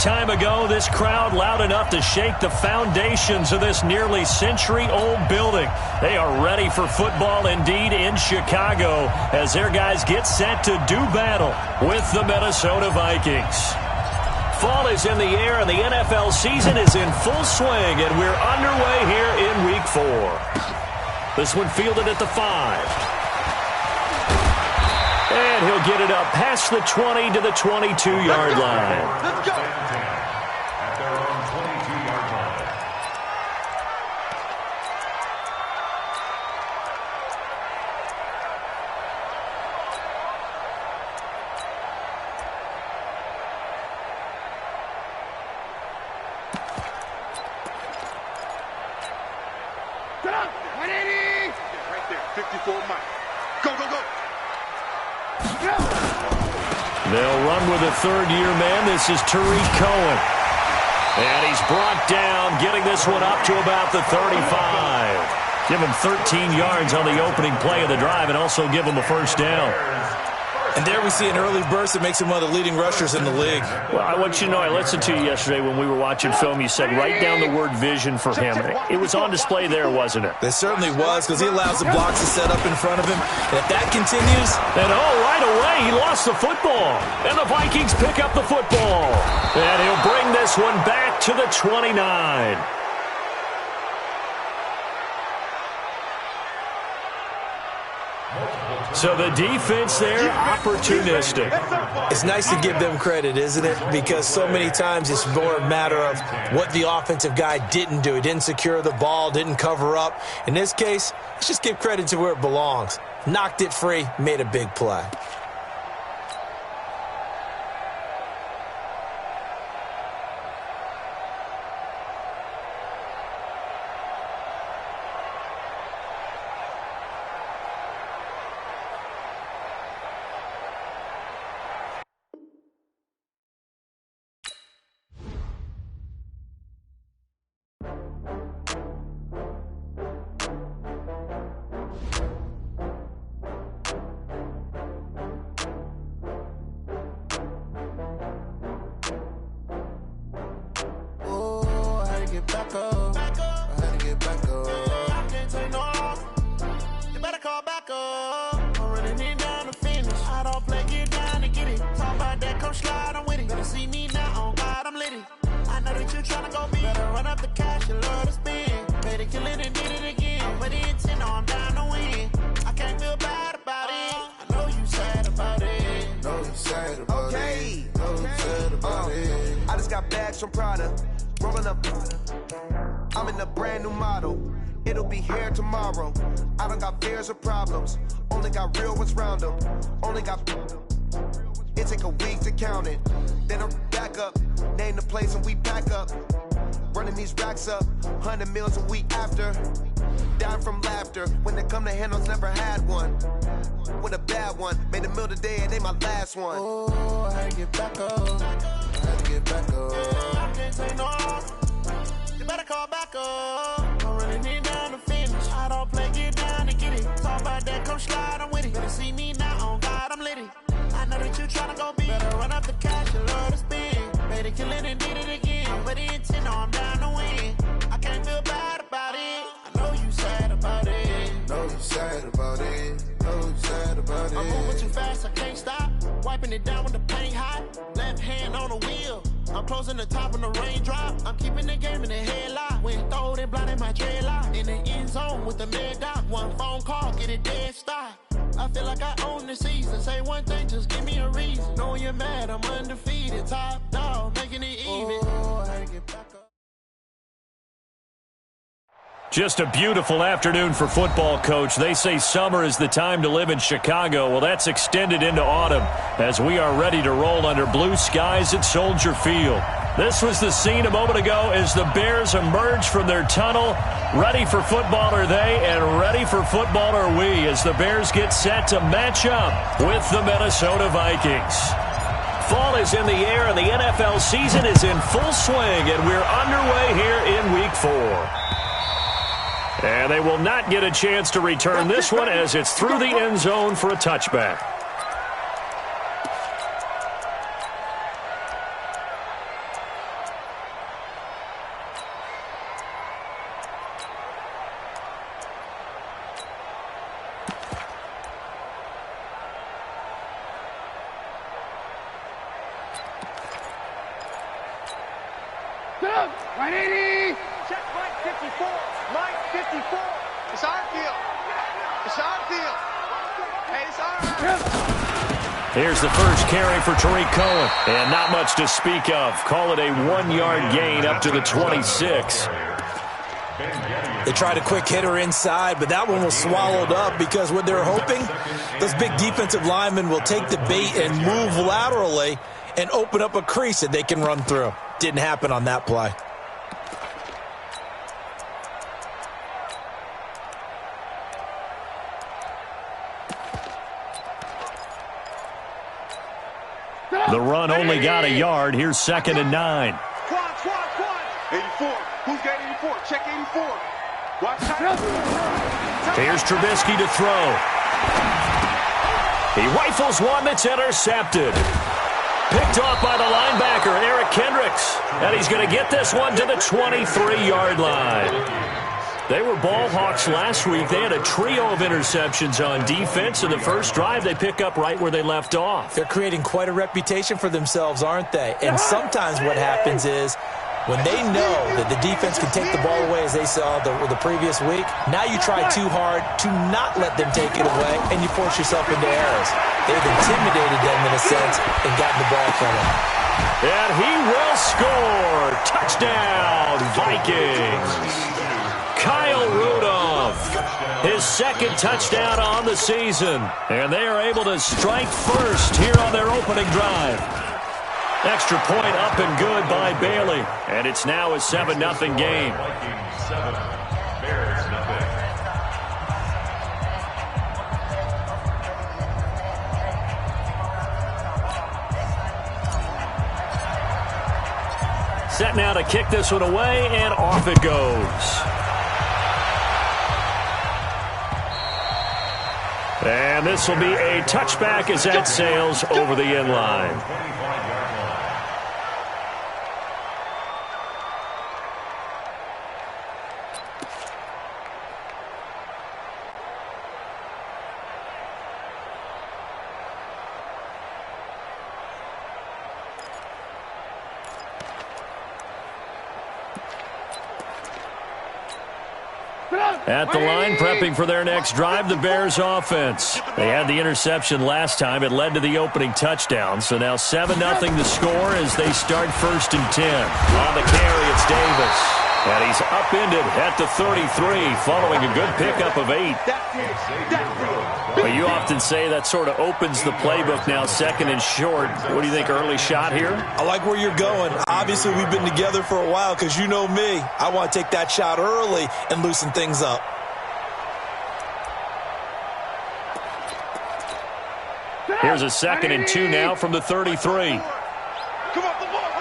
time ago, this crowd loud enough to shake the foundations of this nearly century-old building. They are ready for football indeed in Chicago as their guys get set to do battle with the Minnesota Vikings. Fall is in the air and the NFL season is in full swing, and we're underway here in Week 4. This one fielded at the 5. And he'll get it up past the 20 to the 22-yard line. Let's go. At their own 22-yard line. Get up. 180. Right there. 54 Mike. Go, go, go. They'll run with a third-year man. This is Tariq Cohen. And he's brought down, getting this one up to about the 35. Give him 13 yards on the opening play of the drive and also give him a first down. And there we see an early burst that makes him one of the leading rushers in the league. Well, I want you to know, I listened to you yesterday when we were watching film. You said write down the word vision for him. It was on display there, wasn't it? It certainly was, because he allows the blocks to set up in front of him. And if that continues... And right away, he lost the football. And the Vikings pick up the football. And he'll bring this one back to the 29. So the defense there, opportunistic. It's nice to give them credit, isn't it? Because so many times it's more a matter of what the offensive guy didn't do. He didn't secure the ball, didn't cover up. In this case, let's just give credit to where it belongs. Knocked it free, made a big play. I'm in a brand new model. It'll be here tomorrow. I don't got fears or problems. Only got real ones round them. Only got... It take a week to count it. Then I'm back up. Name the place and we pack up. Running these racks up. 100 meals a week after. Down from laughter. When they come to handles, never had one. With a bad one. Made a meal today and they my last one. Oh, I had to get back up. I had to get back up. I can't take no off. You better call back up. I'm running it down to finish. I don't play, get down and get it. Talk about that, come slide, I'm with it. Better see me now, on God, I'm litty. I know that you tryna go big. Better run up the cash, you love to spend. Better kill it and did it again. But the intent, no, I'm down to win. I can't feel bad about it. I know you sad about it. Know you sad about it. Know you sad about it. I'm moving too fast, I can't stop. Wiping it down with the paint hot. Left hand on the wheel. I'm closing the top when the raindrop. I'm keeping the game in the headlock. When throwed and blinded my dreadlock. In the end zone with the mad dot. One phone call, get it dead stop. I feel like I own the season. Say one thing, just give me a reason. Knowing you're mad, I'm undefeated. Top dog, making it even. Oh, I had to get back up. Just a beautiful afternoon for football, Coach. They say summer is the time to live in Chicago. Well, that's extended into autumn as we are ready to roll under blue skies at Soldier Field. This was the scene a moment ago as the Bears emerged from their tunnel. Ready for football are they, and ready for football are we as the Bears get set to match up with the Minnesota Vikings. Fall is in the air, and the NFL season is in full swing, and we're underway here in Week 4. And they will not get a chance to return this one as it's through the end zone for a touchback. 180. Check Mike 54. Mike 54. It's our field. It's our field. Hey, it's our. Here's the first carry for Tariq Cohen. And not much to speak of. Call it a 1-yard gain up to the 26. They tried a quick hitter inside, but that one was swallowed up because what they're hoping, those big defensive linemen will take the bait and move laterally and open up a crease that they can run through. Didn't happen on that play. The run only got a yard. Here's 2nd and 9. Quad. 84. Who's got 84? Check 84. Watch time. Here's Trubisky to throw. He rifles one that's intercepted. Picked off by the linebacker, Eric Kendricks. And he's going to get this one to the 23-yard line. They were ball hawks last week. They had a trio of interceptions on defense. In the first drive, they pick up right where they left off. They're creating quite a reputation for themselves, aren't they? And sometimes what happens is when they know that the defense can take the ball away, as they saw the previous week, now you try too hard to not let them take it away, and you force yourself into errors. They've intimidated them in a sense and gotten the ball from them. And he will score. Touchdown, Vikings. Kyle Rudolph, his 2nd touchdown on the season. And they are able to strike first here on their opening drive. Extra point up and good by Bailey. And it's now a 7-0 game. Vikings 7, Bears nothing. Set now to kick this one away, and off it goes. And this will be a touchback as that sails over the end line. At the line, prepping for their next drive, the Bears offense. They had the interception last time. It led to the opening touchdown. So now 7-0 the score as they start 1st and 10. On the carry, it's Davis. And he's upended at the 33 following a good pickup of 8. But you often say that sort of opens the playbook now, 2nd and short. What do you think, early shot here? I like where you're going. Obviously, we've been together for a while because you know me. I want to take that shot early and loosen things up. Here's a 2nd and 2 now from the 33. Come on, the ball.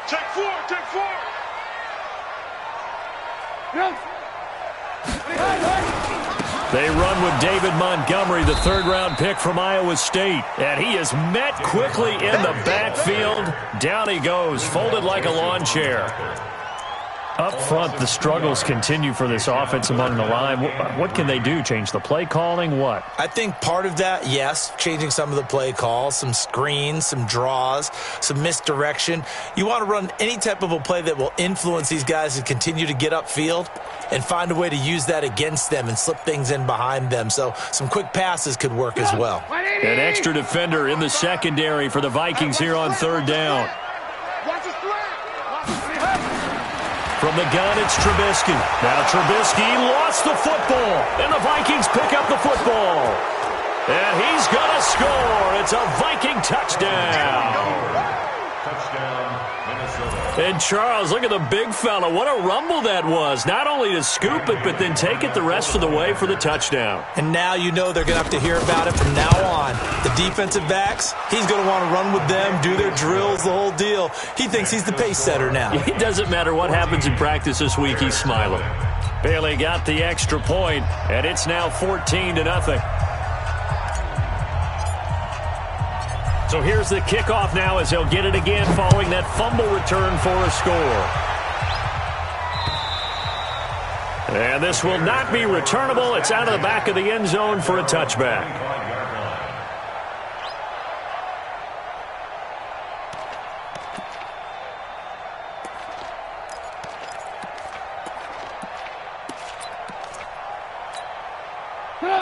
Take 4. They run with David Montgomery, the 3rd-round pick from Iowa State. And he is met quickly in the backfield. Down he goes, folded like a lawn chair. Up front, the struggles continue for this offense among the line. What can they do? Change the play calling? What? I think part of that, yes, changing some of the play calls, some screens, some draws, some misdirection. You want to run any type of a play that will influence these guys to continue to get upfield and find a way to use that against them and slip things in behind them. So some quick passes could work as well. An extra defender in the secondary for the Vikings here on 3rd down. From the gun, it's Trubisky. Now Trubisky lost the football, and the Vikings pick up the football. And he's going to score. It's a Viking touchdown. Touchdown, Minnesota. And Charles, look at the big fella. What a rumble that was. Not only to scoop it, but then take it the rest of the way for the touchdown. And now you know they're going to have to hear about it from now on. The defensive backs, he's going to want to run with them, do their drills, the whole deal. He thinks he's the pace setter now. It doesn't matter what happens in practice this week. He's smiling. Bailey got the extra point, and it's now 14-0. So here's the kickoff now as he'll get it again following that fumble return for a score. And this will not be returnable. It's out of the back of the end zone for a touchback.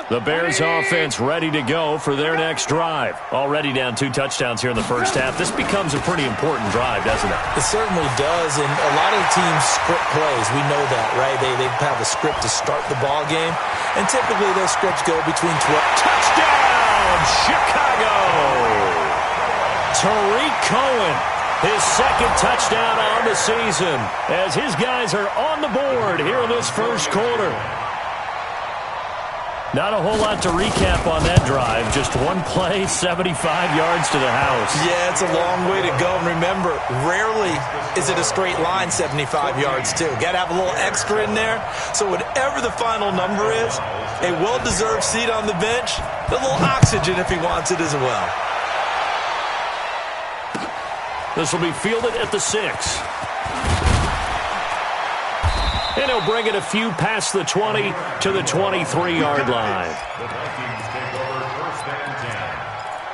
The Bears offense ready to go for their next drive. Already down 2 touchdowns here in the first half. This becomes a pretty important drive, doesn't it? It certainly does, and a lot of the teams script plays. We know that, right? They have a script to start the ball game, and typically those scripts go between 12. Touchdown, Chicago! Tariq Cohen, his second touchdown on the season, as his guys are on the board here in this first quarter. Not a whole lot to recap on that drive. Just one play, 75 yards to the house. Yeah, it's a long way to go. And remember, rarely is it a straight line 75 yards, too. Got to have a little extra in there. So whatever the final number is, a well-deserved seat on the bench, a little oxygen if he wants it as well. This will be fielded at the 6. And he'll bring it a few past the 20 to the 23-yard line. The Vikings take over first and 10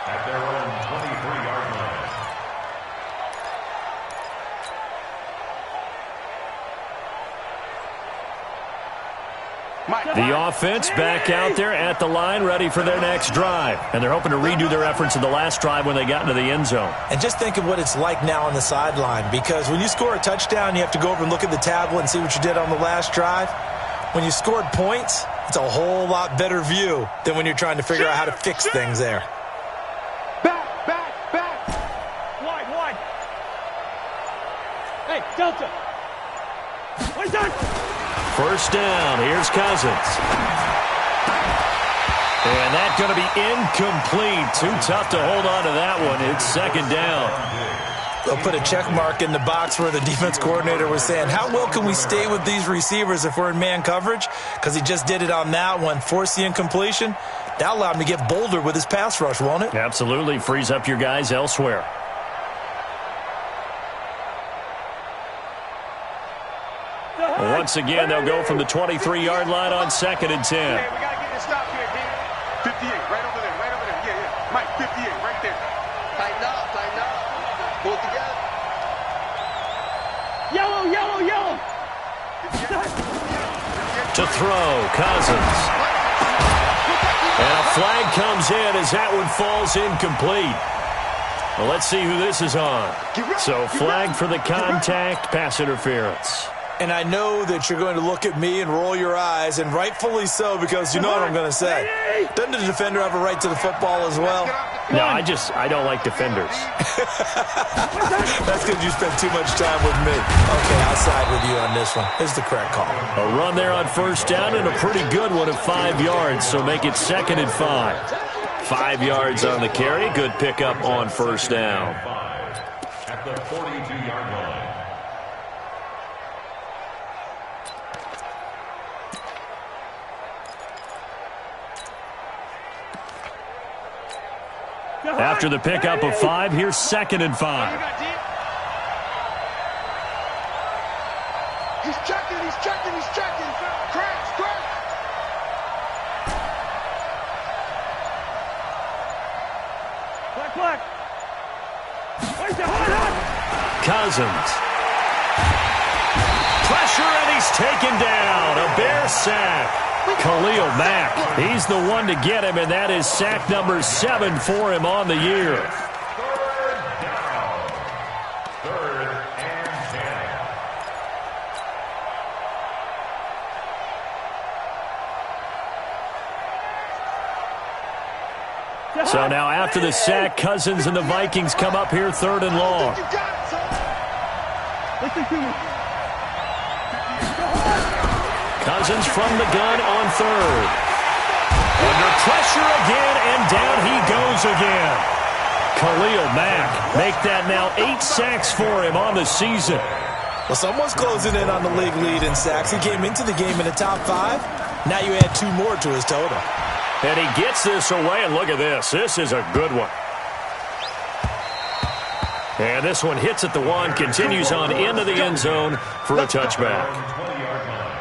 at their own 23-yard line. The offense back out there at the line, ready for their next drive. And they're hoping to redo their efforts in the last drive when they got into the end zone. And just think of what it's like now on the sideline, because when you score a touchdown, you have to go over and look at the tablet and see what you did on the last drive. When you scored points, it's a whole lot better view than when you're trying to figure out how to fix things there. Back. Wide. Hey, Delta. What's that? First down, here's Cousins. And that's going to be incomplete. Too tough to hold on to that one. It's second down. They'll put a check mark in the box where the defense coordinator was saying, how well can we stay with these receivers if we're in man coverage? Because he just did it on that one, forced the incompletion. That allowed him to get bolder with his pass rush, won't it? Absolutely. Frees up your guys elsewhere. Once again, they'll go from the 23-yard line on second and 10. Okay, we got to get this stop here, D. 58, right over there. Yeah. Mike, 58, right there. Tighten up. Pull it together. Yellow. To throw, Cousins. And a flag comes in as that one falls incomplete. Well, let's see who this is on. So, flag for the contact, pass interference. And I know that you're going to look at me and roll your eyes, and rightfully so, because you know what I'm going to say. Doesn't the defender have a right to the football as well? No, I don't like defenders. That's because you spent too much time with me. Okay, I'll side with you on this one. This is the correct call. A run there on first down and a pretty good one of 5 yards, so make it second and 5. 5 yards on the carry. Good pickup on first down. At the 42-yard line. After the pickup of 5, here's second and 5. He's checking. Cracks. Black. Where's the hot? Cousins. Pressure, and he's taken down. A Bear sack. Khalil Mack, he's the one to get him, and that is sack number 7 for him on the year. Third down. 3rd and 10. So now after the sack, Cousins and the Vikings come up here 3rd and long. Listen to me. Cousins from the gun on 3rd. Under pressure again, and down he goes again. Khalil Mack make that now 8 sacks for him on the season. Well, someone's closing in on the league lead in sacks. He came into the game in the top 5. Now you add 2 more to his total. And he gets this away, and look at this. This is a good one. And this one hits at the 1, continues on into the end zone for a touchback. 20-yard line.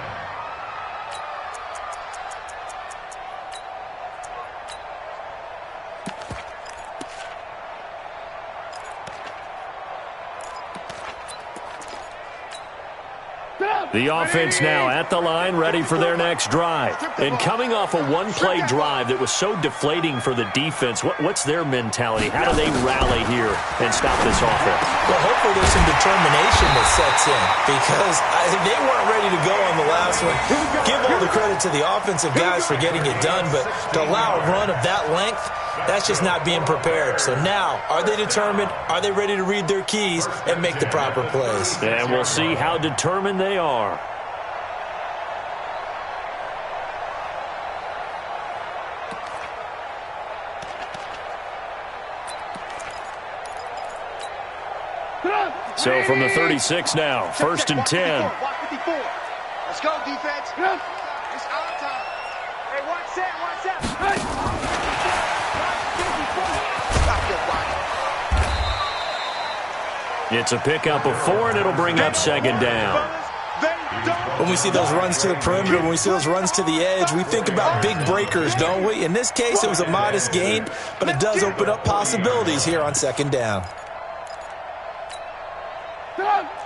The offense now at the line, ready for their next drive. And coming off a one-play drive that was so deflating for the defense, what's their mentality? How do they rally here and stop this offense? Well, hopefully there's some determination that sets in because they weren't ready to go on the last one. Give all the credit to the offensive guys for getting it done, but to allow a run of that length, that's just not being prepared. So now, are they determined? Are they ready to read their keys and make the proper plays? And we'll see how determined they are. So from the 36 now, 1st and 10. Let's go, defense. It's our time. Hey, watch that. It's a pickup of 4, and it'll bring up 2nd down. When we see those runs to the perimeter, when we see those runs to the edge, we think about big breakers, don't we? In this case, it was a modest gain, but it does open up possibilities here on 2nd down.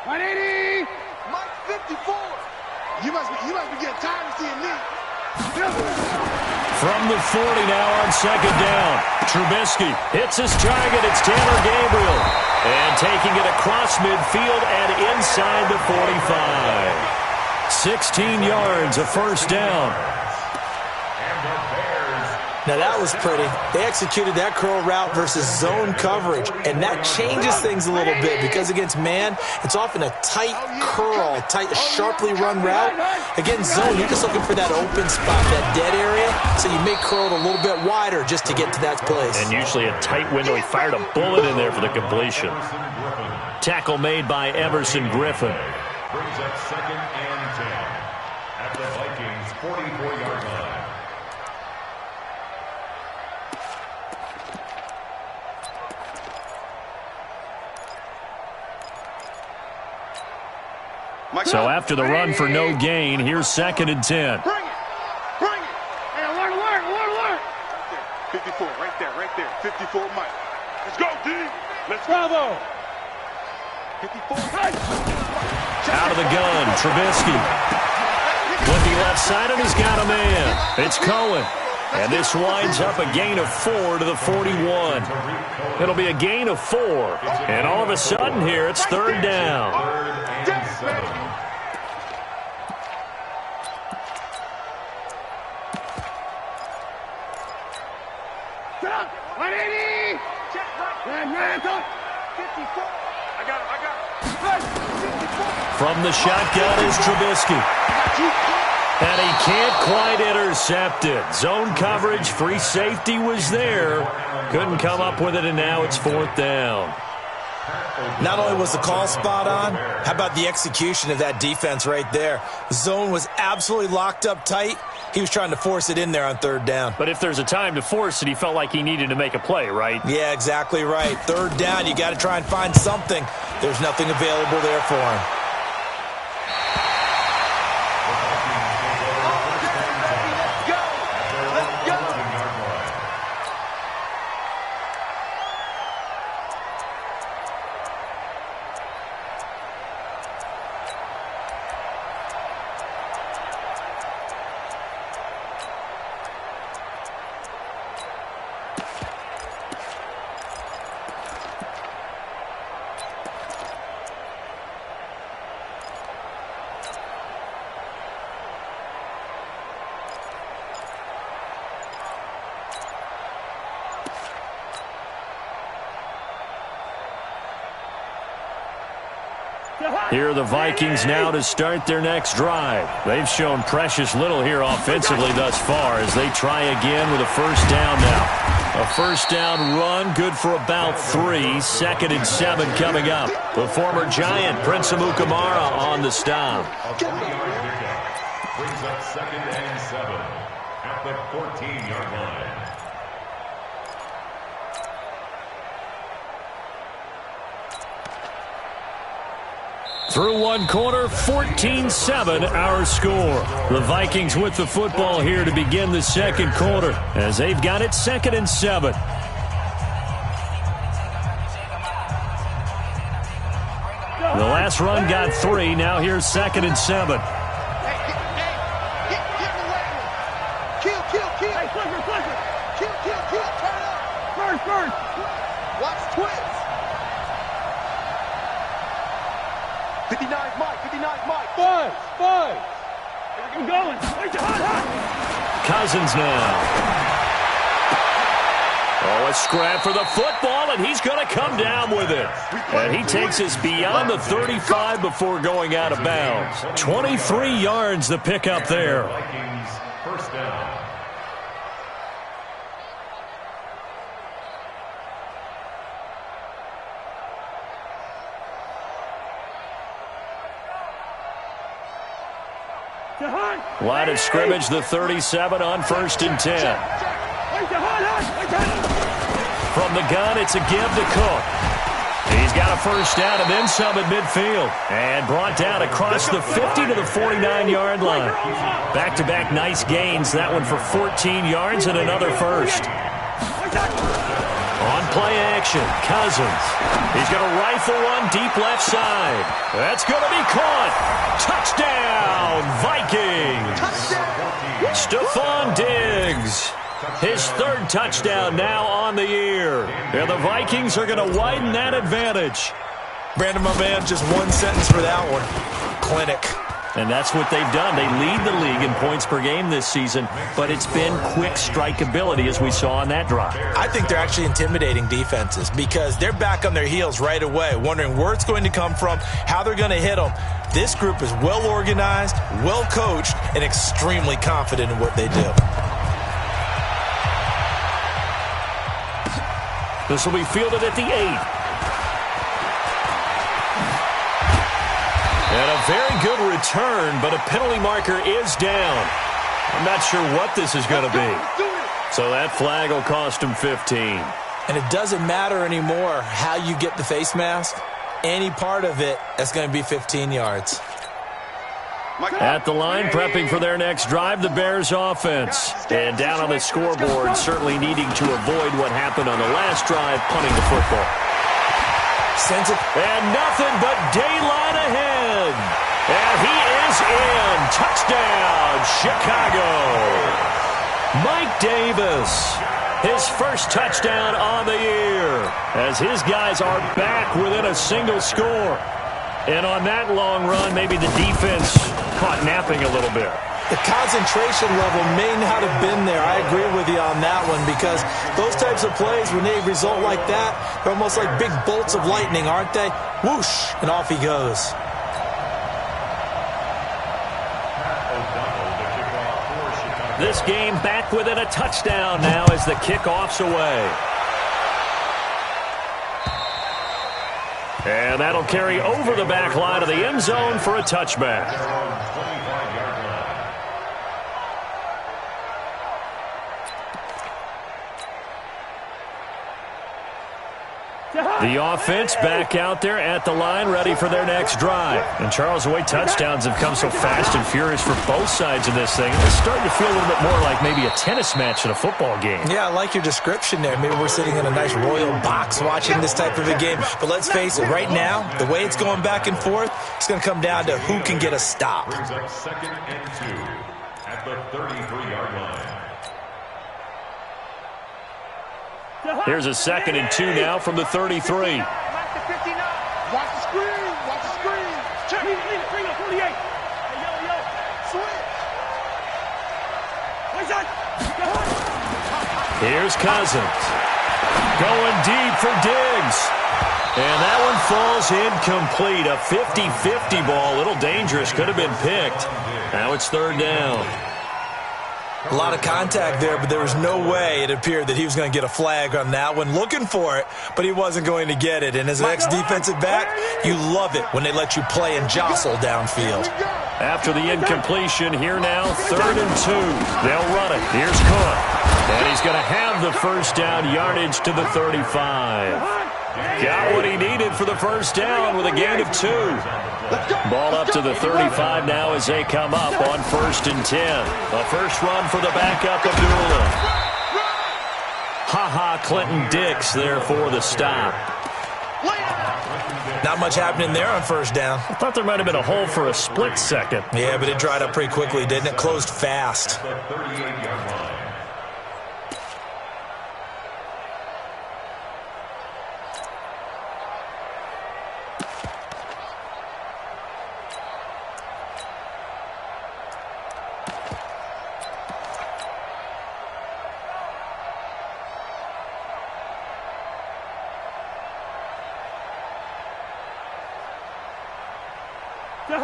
180. Mike 54. You must be getting tired of seeing me. From the 40 now on 2nd down. Trubisky hits his target. It's Taylor Gabriel. And taking it across midfield and inside the 45. 16 yards, a 1st down. Now that was pretty. They executed that curl route versus zone coverage, and that changes things a little bit because against man, it's often a tight curl, a sharply run route. Against zone, you're just looking for that open spot, that dead area, so you may curl it a little bit wider just to get to that place. And usually a tight window. He fired a bullet in there for the completion. Tackle made by Everson Griffin. Brings up 2nd and 10 at the Vikings' 44-yard line. So after the run for no gain, here's 2nd and 10. Bring it. Hey, alert. 54, right there. 54, Mike. Let's go, D. Let's go. 54. Out of the gun, Trubisky. Looking left side, and he's got a man. It's Cohen. And this winds up a gain of 4 to the 41. It'll be a gain of 4. And all of a sudden here, it's 3rd down. From the shotgun is Trubisky. And he can't quite intercept it. Zone coverage, free safety was there. Couldn't come up with it, and now it's 4th down. Not only was the call spot on, how about the execution of that defense right there? Zone was absolutely locked up tight. He was trying to force it in there on 3rd down. But if there's a time to force it, he felt like he needed to make a play, right? Yeah, exactly right. 3rd down, you got to try and find something. There's nothing available there for him. Here are the Vikings now to start their next drive. They've shown precious little here offensively thus far as they try again with a 1st down now. A 1st down run, good for about 3. 2nd and 7 coming up. The former Giant, Prince Amukamara, on the stop. Brings up 2nd and 7 at the 14-yard line. Through one quarter, 14-7 our score. The Vikings with the football here to begin the 2nd quarter as they've got it 2nd and 7. The Last run got 3. Now here's 2nd and 7. Get in the way. Kill. Hey, Clifford. Kill. Turn up. First. Watch twist. 59's Mike. 59's Mike. Five. I'm going. Hot. Cousins now. Oh, a scrap for the football, and he's going to come down with it. And he takes us beyond the 35 before going out of bounds. 23 yards the pickup there. Vikings first down. Line of scrimmage, the 37 on 1st and 10. From the gun, it's a give to Cook. He's got a first down and then some at midfield. And brought down across the 50 to the 49-yard line. Back-to-back nice gains. That one for 14 yards and another first. On play action, Cousins. He's going to rifle one deep left side. That's going to be caught. Touchdown, Vikings. Stephon Diggs. His 3rd touchdown now on the year. And the Vikings are going to widen that advantage. Brandon, my man, just one sentence for that one. Clinic. And that's what they've done. They lead the league in points per game this season, but it's been quick strikeability as we saw on that drive. I think they're actually intimidating defenses because they're back on their heels right away, wondering where it's going to come from, how they're going to hit them. This group is well organized, well coached, and extremely confident in what they do. This will be fielded at the 8. And a very good return, but a penalty marker is down. I'm not sure what this is going to be. So that flag will cost him 15. And it doesn't matter anymore how you get the face mask. Any part of it, that's going to be 15 yards. At the line, prepping for their next drive, the Bears offense. And down on the scoreboard, certainly needing to avoid what happened on the last drive, punting the football. Sends it. And nothing but daylight ahead. And he is in. Touchdown, Chicago. Mike Davis, his first touchdown on the year, as his guys are back within a single score. And on that long run, maybe the defense caught napping a little bit. The concentration level may not have been there. I agree with you on that one because those types of plays, when they result like that, they're almost like big bolts of lightning, aren't they? Whoosh, and off he goes. This game back within a touchdown now as the kickoff's away. And that'll carry over the back line of the end zone for a touchback. The offense back out there at the line, ready for their next drive. And Charles, the way touchdowns have come so fast and furious for both sides of this thing, it's starting to feel a little bit more like maybe a tennis match in a football game. Yeah, I like your description there. Maybe we're sitting in a nice royal box watching this type of a game. But let's face it, right now, the way it's going back and forth, it's going to come down to who can get a stop. Brings up 2nd and 2 at the 33-yard line. Here's a 2nd and 2 now from the 33. Watch the 59. Watch the screen. Watch the screen. Check. Bring up 48. Hey, yo. Switch. Here's Cousins. Going deep for Diggs. And that one falls incomplete. A 50-50 ball. A little dangerous. Could have been picked. Now it's 3rd down. A lot of contact there, but there was no way it appeared that he was going to get a flag on that one. Looking for it, but he wasn't going to get it. And as an ex-defensive back, you love it when they let you play and jostle downfield. After the incompletion, here now, 3rd and 2. They'll run it. Here's Cook. And he's going to have the first down, yardage to the 35. Got what he needed for the first down with a gain of 2. Ball up to the 35 now as they come up on 1st and 10. A first run for the backup, Abdullah. Ha-ha, Clinton Dix there for the stop. Not much happening there on first down. I thought there might have been a hole for a split second. Yeah, but it dried up pretty quickly, didn't it? Closed fast. The 38-yard line.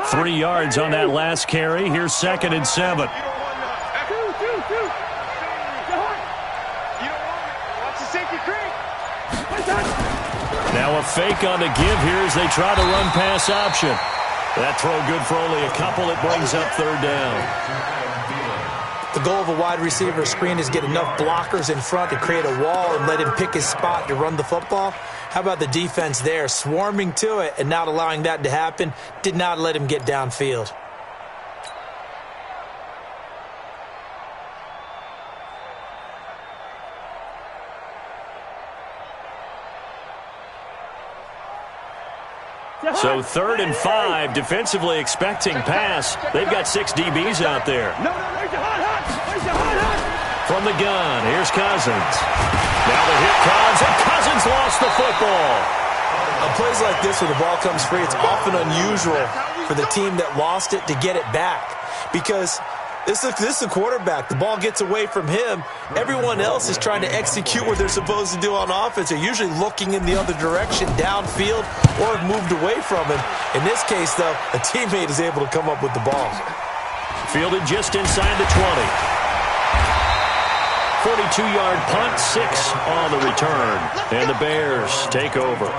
Three yards on that last carry. Here's 2nd and 7. You don't want watch the safety creek. Now a fake on the give here as they try to run pass option. That throw good for only a couple. It brings up 3rd down. The goal of a wide receiver screen is get enough blockers in front to create a wall and let him pick his spot to run the football. How about the defense there, swarming to it and not allowing that to happen? Did not let him get downfield. So 3rd and 5, defensively expecting pass. They've got 6 DBs out there. From the gun, here's Cousins. Now the hit comes, and Cousins lost the football. On plays like this where the ball comes free, it's often unusual for the team that lost it to get it back. Because this is a quarterback. The ball gets away from him. Everyone else is trying to execute what they're supposed to do on offense. They're usually looking in the other direction, downfield, or have moved away from him. In this case, though, a teammate is able to come up with the ball. Fielded just inside the 20. 42-yard punt, 6 on the return. And the Bears take over.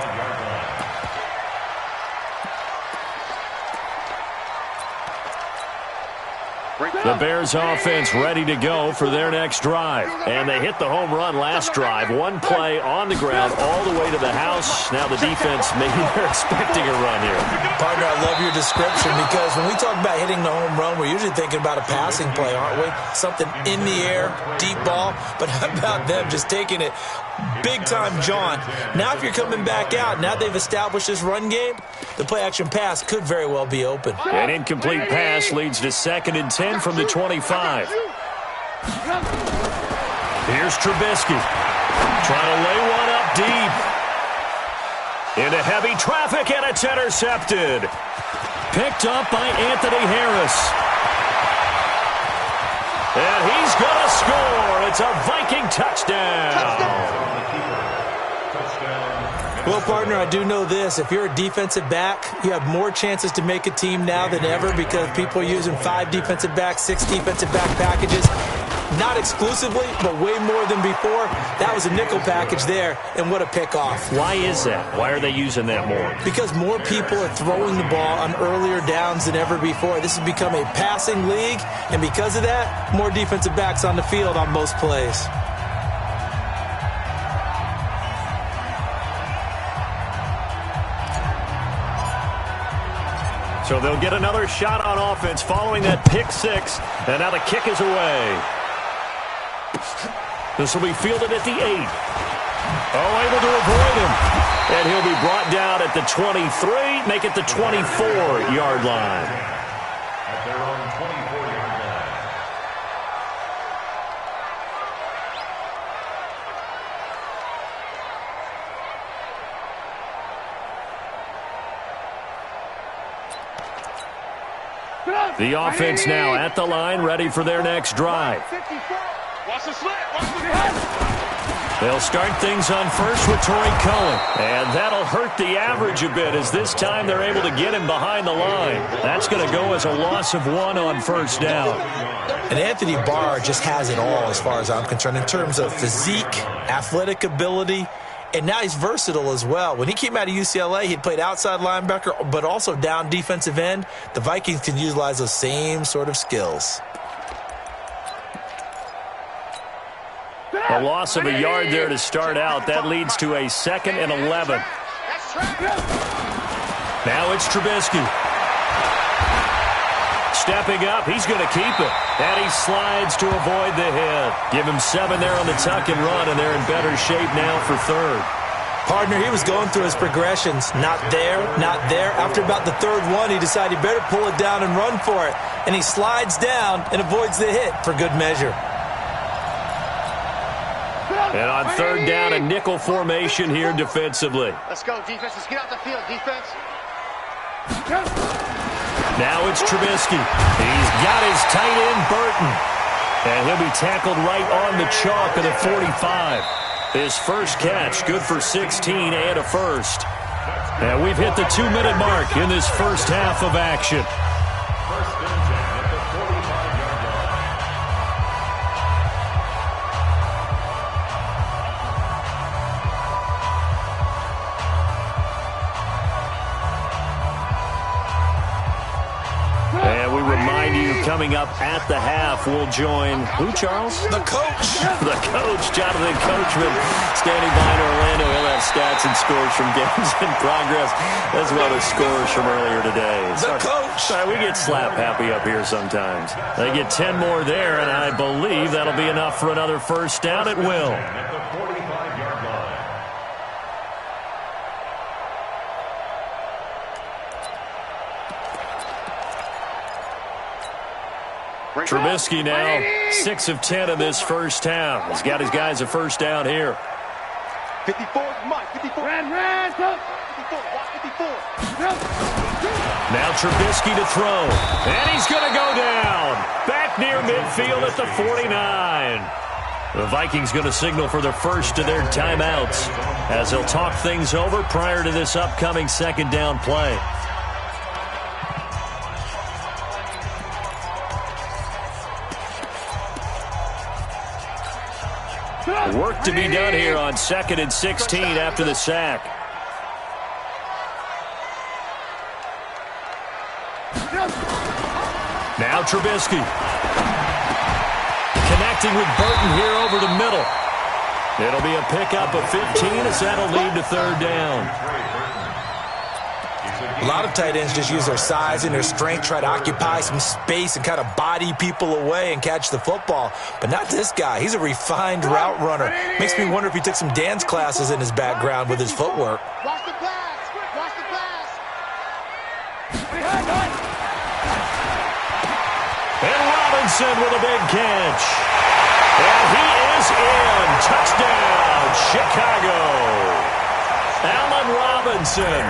The Bears offense ready to go for their next drive. And they hit the home run last drive. One play on the ground all the way to the house. Now the defense, maybe they're expecting a run here. Partner, I love your description because when we talk about hitting the home run, we're usually thinking about a passing play, aren't we? Something in the air, deep ball. But how about them just taking it big-time jaunt? Now if you're coming back out, now they've established this run game, the play-action pass could very well be open. An incomplete pass leads to 2nd and 10 from the 25. Here's Trubisky. Trying to lay one up deep. Into heavy traffic, and it's intercepted. Picked up by Anthony Harris. And he's going to score. It's a Viking touchdown. Well, partner, I do know this. If you're a defensive back, you have more chances to make a team now than ever because people are using 5 defensive backs, 6 defensive back packages. Not exclusively, but way more than before. That was a nickel package there, and what a pickoff. Why is that? Why are they using that more? Because more people are throwing the ball on earlier downs than ever before. This has become a passing league, and because of that, more defensive backs on the field on most plays. So they'll get another shot on offense following that pick 6, and now the kick is away. This will be fielded at the 8. Oh, able to avoid him. And he'll be brought down at the 23, make it the 24-yard line. At their own 24-yard line. The offense now at the line, ready for their next drive. Watch the slant. Watch the pass. They'll start things on first with Torrey Cohen. And that'll hurt the average a bit as this time they're able to get him behind the line. That's going to go as a loss of 1 on first down. And Anthony Barr just has it all as far as I'm concerned in terms of physique, athletic ability, and now he's versatile as well. When he came out of UCLA, he'd played outside linebacker, but also down defensive end. The Vikings can utilize those same sort of skills. A loss of a yard there to start out. That leads to a 2nd and 11. Now it's Trubisky. Stepping up, he's going to keep it. And he slides to avoid the hit. Give him 7 there on the tuck and run, and they're in better shape now for 3rd. Partner, he was going through his progressions. Not there, not there. After about the third one, he decided he better pull it down and run for it. And he slides down and avoids the hit for good measure. And on third down, a nickel formation here defensively. Let's go, defense. Let's get out the field, defense. Now it's Trubisky. He's got his tight end, Burton. And he'll be tackled right on the chalk of the 45. His first catch, good for 16 and a first. And we've hit the 2-minute mark in this first half of action. First and 10 at the 45-yard line. And we remind you, coming up at the half, we'll join who, Charles? The coach. The coach, Jonathan Coachman, standing by in Orlando. He'll have stats and scores from games in progress, as well as scores from earlier today. The coach. Sorry, we get slap happy up here sometimes. They get 10 more there, and I believe that'll be enough for another first down at will. At the 45-yard line. Trubisky now 6 of 10 in this first half. He's got his guys a first down here. 54, Mike. 54. Ran. 54. Watch 54. Now Trubisky to throw. And he's going to go down. Back near midfield at the 49. The Vikings going to signal for the first of their timeouts as they'll talk things over prior to this upcoming second down play. Work to be done here on 2nd and 16 after the sack. Now Trubisky. Connecting with Burton here over the middle. It'll be a pickup of 15 as that'll lead to third down. A lot of tight ends just use their size and their strength, try to occupy some space and kind of body people away and catch the football. But not this guy. He's a refined route runner. Makes me wonder if he took some dance classes in his background with his footwork. Watch the pass. Watch the pass. And Robinson with a big catch. And he is in. Touchdown, Chicago. Allen Robinson.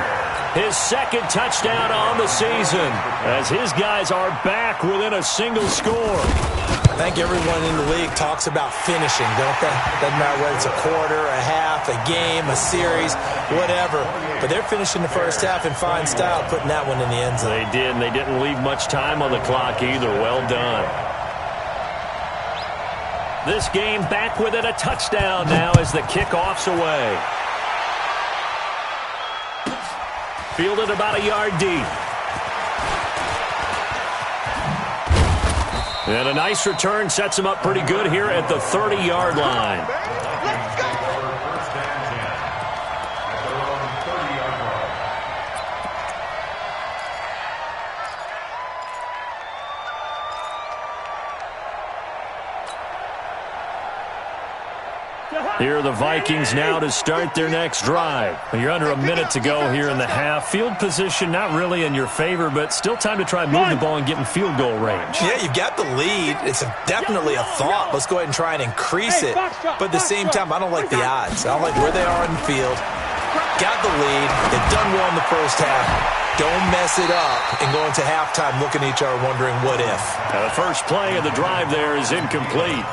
His second touchdown on the season as his guys are back within a single score. I think everyone in the league talks about finishing, don't they? Doesn't matter whether it's a quarter, a half, a game, a series, whatever. But they're finishing the first half in fine style, putting that one in the end zone. They did, and they didn't leave much time on the clock either. Well done. This game back within a touchdown now as the kickoff's away. Fielded about a yard deep. And a nice return sets him up pretty good here at the 30-yard line. Let's go. First and 10 at their own 30-yard line. Here are the Vikings now to start their next drive. You're under a minute to go here in the half. Field position not really in your favor, but still time to try and move the ball and get in field goal range. Yeah, you've got the lead. It's definitely a thought. Let's go ahead and try and increase it. But at the same time, I don't like the odds. I don't like where they are in the field. Got the lead. They've done well in the first half. Don't mess it up and go into halftime looking at each other wondering what if. The first play of the drive there is incomplete.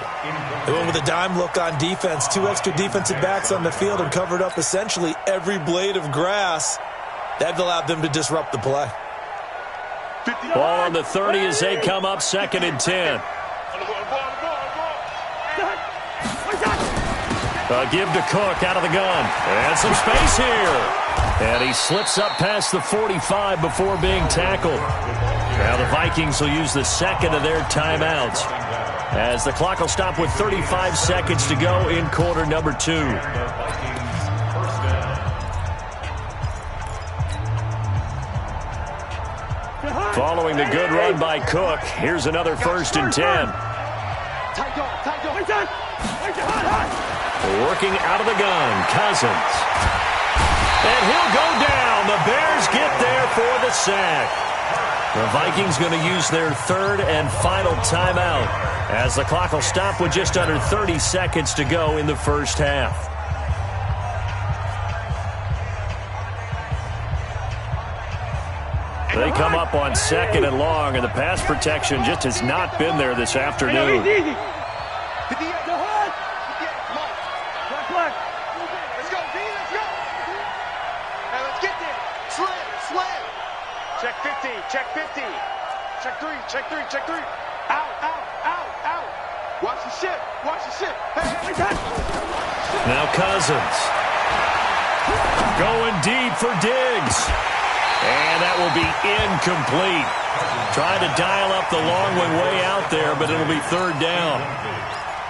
They went with a dime look on defense. 2 extra defensive backs on the field and covered up essentially every blade of grass. That allowed them to disrupt the play. Ball on the 30 as they come up 2nd and 10. A give to Cook out of the gun. And some space here. And he slips up past the 45 before being tackled. Now the Vikings will use the second of their timeouts, as the clock will stop with 35 seconds to go in quarter number 2. Following the good run by Cook, here's another 1st and 10. Working out of the gun, Cousins. And he'll go down. The Bears get there for the sack. The Vikings going to use their third and final timeout as the clock will stop with just under 30 seconds to go in the first half. They come up on 2nd and long, and the pass protection just has not been there this afternoon. Check 50, check 50. Check 3, check 3, check 3. Out, out, out, out. Watch the ship, watch the ship. Hey, now Cousins. Going deep for Diggs. And that will be incomplete. Trying to dial up the long way out there, but it'll be 3rd down.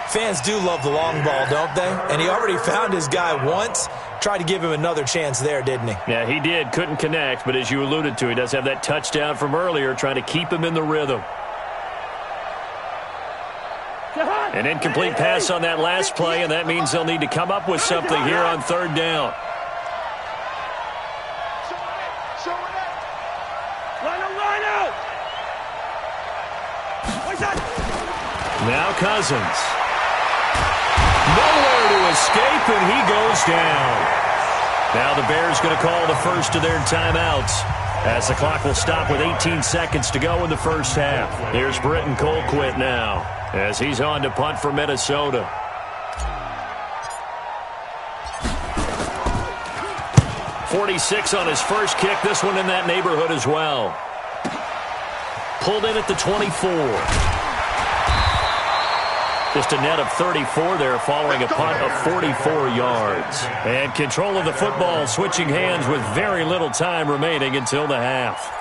Fans do love the long ball, don't they? And he already found his guy once. Tried to give him another chance there, didn't he? Yeah, he did. Couldn't connect, but as you alluded to, he does have that touchdown from earlier, trying to keep him in the rhythm. An incomplete pass on that last play, and that means they'll need to come up with something here on 3rd down. Now Cousins. Nowhere to escape, and he goes down. Now the Bears going to call the first of their timeouts as the clock will stop with 18 seconds to go in the first half. Here's Britton Colquitt now as he's on to punt for Minnesota. .46 on his first kick. This one in that neighborhood as well. Pulled in at the 24. Just a net of 34 there following a punt of 44 yards. And control of the football switching hands with very little time remaining until the half.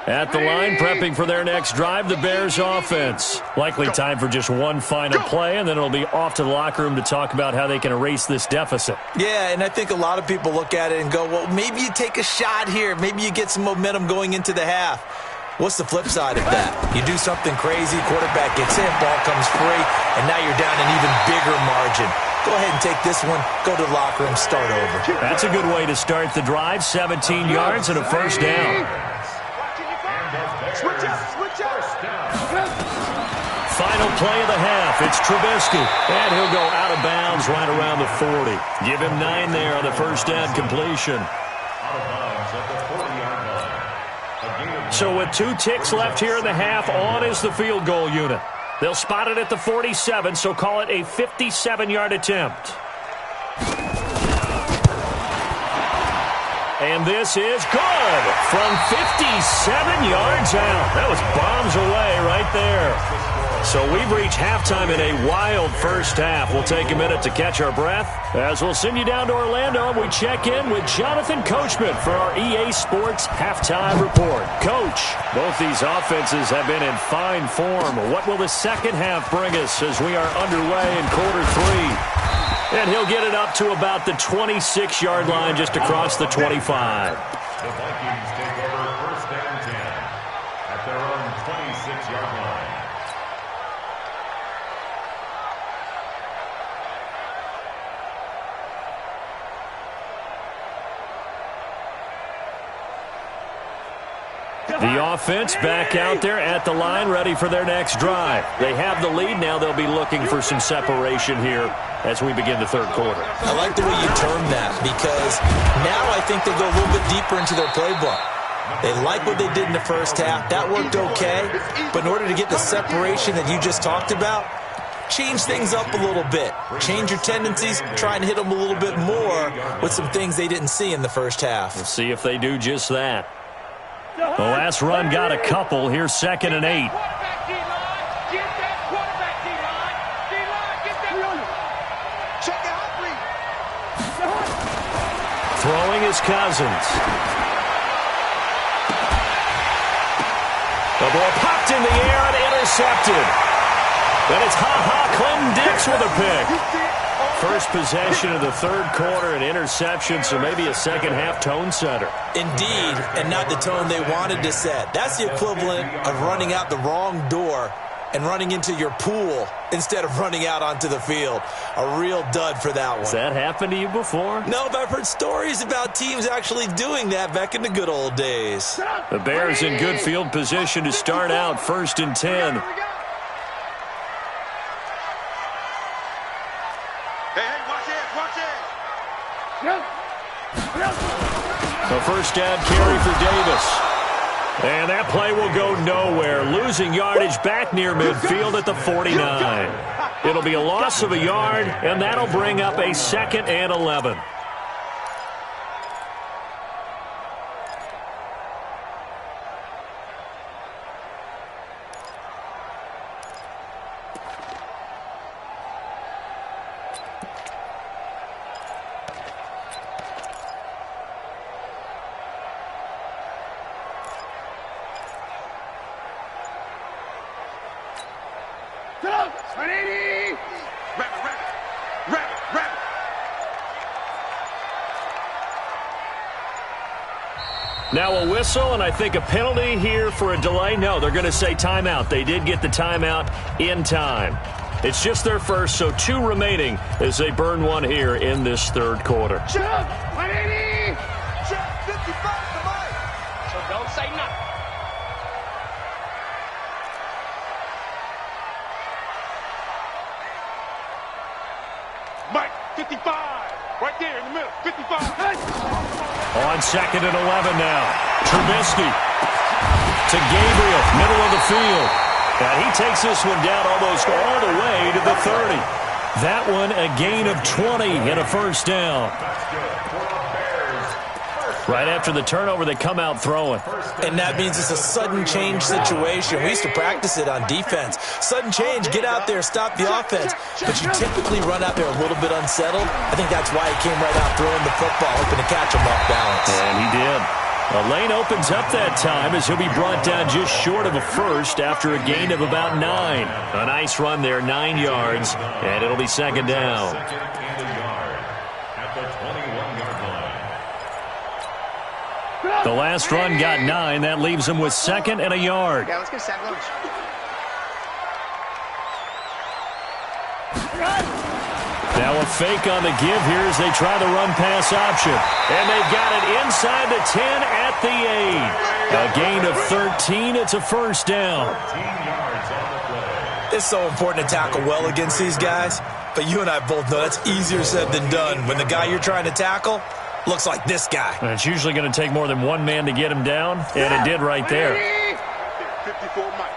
At the line, prepping for their next drive, the Bears offense. Likely time for just one final play, and then it'll be off to the locker room to talk about how they can erase this deficit. Yeah, and I think a lot of people look at it and go, well, maybe you take a shot here. Maybe you get some momentum going into the half. What's the flip side of that? You do something crazy, quarterback gets hit, ball comes free, and now you're down an even bigger margin. Go ahead and take this one, go to the locker room, start over. That's a good way to start the drive. 17 yards and a first down. switch out. Final play of the half. It's Trubisky. And he'll go out of bounds right around the 40. Give him 9 there on the first down completion. Out of bounds at the 40-yard line. So with 2 ticks left here in the half, on is the field goal unit. They'll spot it at the 47, so call it a 57-yard attempt. And this is good from 57 yards out. That was bombs away right there. So we've reached halftime in a wild first half. We'll take a minute to catch our breath as we'll send you down to Orlando and we check in with Jonathan Coachman for our EA Sports Halftime Report. Coach, both these offenses have been in fine form. What will the second half bring us as we are underway in quarter 3? And he'll get it up to about the 26-yard line just across the 25. The Vikings take over first and 10 at their own 26-yard line. The offense back out there at the line, ready for their next drive. They have the lead. Now they'll be looking for some separation here as we begin the third quarter. I like the way you term that because now I think they go a little bit deeper into their playbook. They like what they did in the first half. That worked okay. But in order to get the separation that you just talked about, change things up a little bit. Change your tendencies, try and hit them a little bit more with some things they didn't see in the first half. We'll see if they do just that. The last run got a couple. Here's 2nd and 8. Throwing is Cousins. The ball popped in the air and intercepted. 4 And it's Clinton Dix with a pick. First possession of the third quarter, an interception, so maybe a second-half tone setter. Indeed, and not the tone they wanted to set. That's the equivalent of running out the wrong door and running into your pool instead of running out onto the field. A real dud for that one. Has that happened to you before? No, but I've heard stories about teams actually doing that back in the good old days. The Bears in good field position to start out, 1st and 10. A first down carry for Davis. And that play will go nowhere. Losing yardage back near midfield at the 49. It'll be a loss of a yard, and that'll bring up a 2nd and 11. Now a whistle, and I think a penalty here for a delay. No, they're going to say timeout. They did get the timeout in time. It's just their first, so 2 remaining as they burn one here in this third quarter. Chuck, 180! Chuck, 55 to Mike. So don't say nothing. Mike, 55. Right there in the middle, 55. On 2nd and 11 now. Trubisky to Gabriel, middle of the field. And he takes this one down almost all the way to the 30. That one a gain of 20 and a first down. Right after the turnover, they come out throwing. And that means it's a sudden change situation. We used to practice it on defense. Sudden change, get out there, stop the offense. But you typically run out there a little bit unsettled. I think that's why he came right out throwing the football, hoping to catch him off balance. And he did. A lane opens up that time as he'll be brought down just short of a first after a gain of about 9. A nice run there, 9 yards, and it'll be 2nd down. The last run got 9. That leaves him with 2nd and a yard. Yeah, let's get sack lunch. Now a fake on the give here as they try the run-pass option. And they've got it inside the 10 at the 8. A gain of 13. It's a first down. It's so important to tackle well against these guys. But you and I both know that's easier said than done when the guy you're trying to tackle looks like this guy. And it's usually going to take more than one man to get him down, and it did right there. 54 Mike.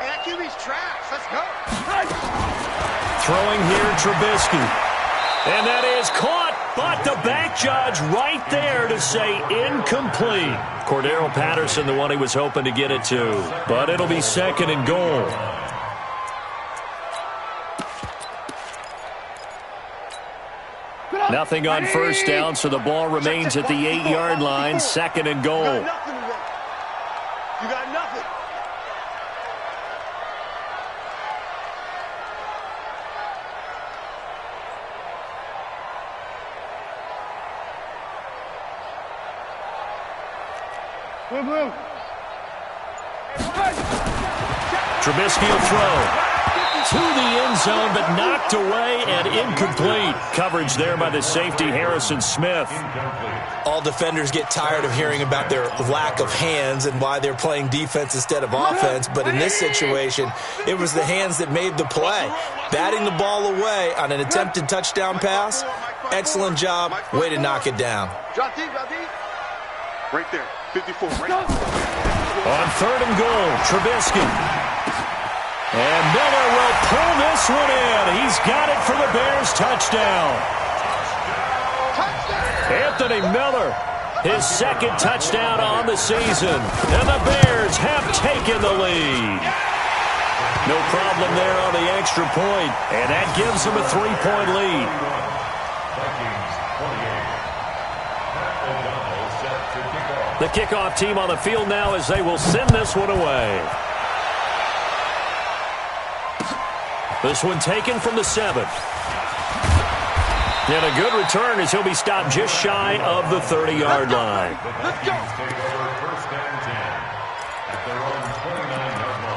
Hey, that QB's trash. Let's go. Throwing here, Trubisky. And that is caught, but the back judge right there to say incomplete. Cordero Patterson, the one he was hoping to get it to. But it'll be 2nd and goal. Nothing on first down, so the ball remains at the 8-yard line, 2nd and goal. You got nothing. Trubisky will throw to the end zone, but knocked away and incomplete. Coverage there by the safety, Harrison Smith. All defenders get tired of hearing about their lack of hands and why they're playing defense instead of offense. But in this situation, it was the hands that made the play. Batting the ball away on an attempted touchdown pass. Excellent job. Way to knock it down. Drop deep, drop deep. Right there, 54. Right. On 3rd and goal, Trubisky. And Miller will pull this one in. He's got it for the Bears touchdown. Anthony Miller, his 2nd touchdown on the season. And the Bears have taken the lead. No problem there on the extra point. And that gives them a 3-point lead. The kickoff team on the field now as they will send this one away. This one taken from the 7. And a good return as he'll be stopped just shy of the 30-yard line. Let's go. Take over first and 10 at their own 29-yard line.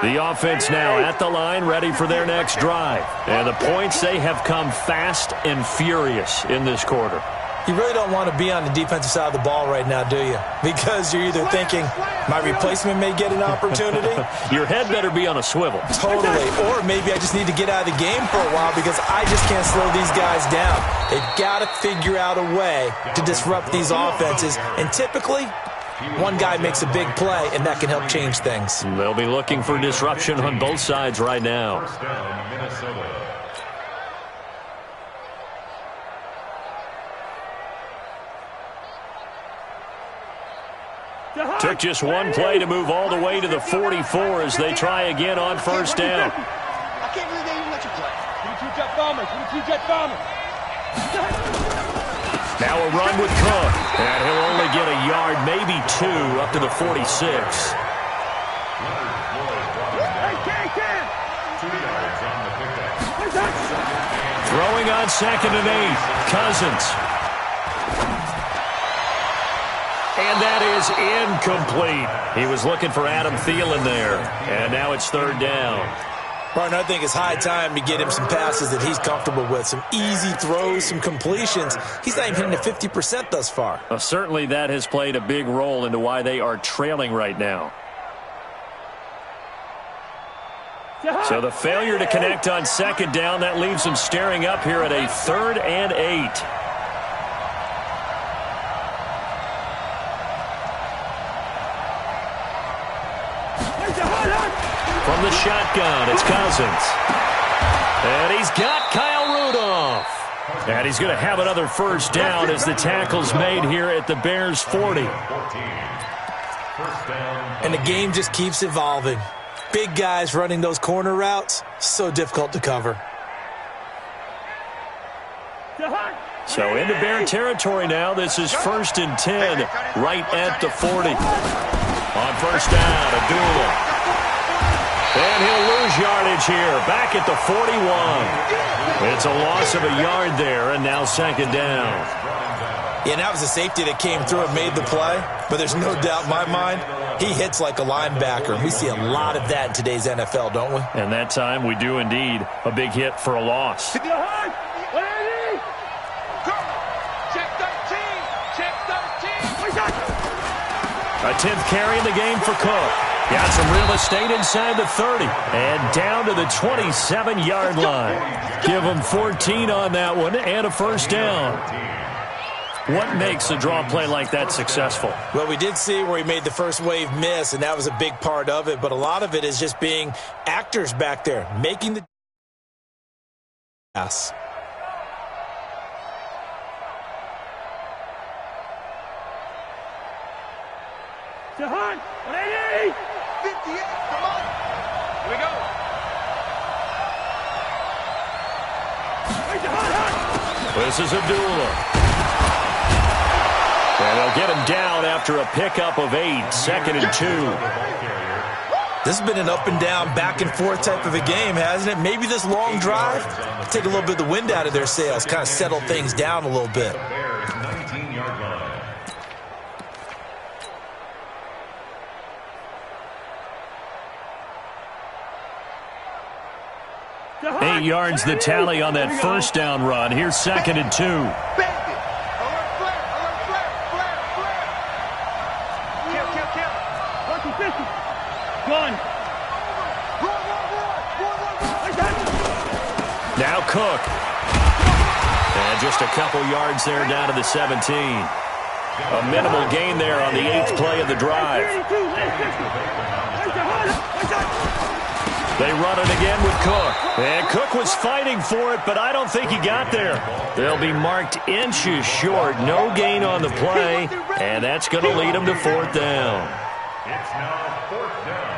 The offense now at the line, ready for their next drive. And the points, they have come fast and furious in this quarter. You really don't want to be on the defensive side of the ball right now, do you? Because you're either thinking, my replacement may get an opportunity. Your head better be on a swivel. Totally. Or maybe I just need to get out of the game for a while because I just can't slow these guys down. They've got to figure out a way to disrupt these offenses. And typically, one guy makes a big play, and that can help change things. They'll be looking for disruption on both sides right now. First down, Minnesota. Took just one play to move all the way to the 44 as they try again on first down. I can't believe they even let you play. Two-jet bombers. Two-jet bombers. Now a run with Cook. And he'll only get a yard, maybe 2, up to the 46. 2 yards on the pickup. Throwing on 2nd and 8. Cousins. And that is incomplete. He was looking for Adam Thielen there. And now it's 3rd down. Partner, I think it's high time to get him some passes that he's comfortable with. Some easy throws, some completions. He's not even hitting the 50% thus far. Certainly that has played a big role into why they are trailing right now. So the failure to connect on 2nd down, that leaves them staring up here at a 3rd and 8. From the shotgun, it's Cousins. And he's got Kyle Rudolph. And he's going to have another first down as the tackle's made here at the Bears' 40. And the game just keeps evolving. Big guys running those corner routes, so difficult to cover. So into Bear territory now. This is 1st and 10, right at the 40. On first down, Abdullah. And he'll lose yardage here, back at the 41. It's a loss of a yard there, and now 2nd down. Yeah, that was a safety that came through and made the play, but there's no doubt in my mind, he hits like a linebacker. We see a lot of that in today's NFL, don't we? And that time we do indeed. A big hit for a loss. Check 13. Check 13. A 10th carry in the game for Cook. Got some real estate inside the 30 and down to the 27-yard line. Give them 14 on that one and a first down. What makes a draw play like that successful? Well, we did see where he made the first wave miss, and that was a big part of it. But a lot of it is just being actors back there, making the pass. Jahan, 180. 58, come on. Here we go. This is Abdullah. And they'll get him down after a pickup of 8, 2nd and 2. This has been an up and down, back and forth type of a game, hasn't it? Maybe this long drive, take a little bit of the wind out of their sails, kind of settle things down a little bit. 19-yard line. 8 yards the tally on that first down run. Here's 2nd and 2. Alert flare, alert flare, flare, flare. Kill. 150. Gun. Now Cook. And just a couple yards there down to the 17. A minimal gain there on the 8th play of the drive. They run it again with Cook. And Cook was fighting for it, but I don't think he got there. They'll be marked inches short. No gain on the play, and that's going to lead them to 4th down. It's now 4th down.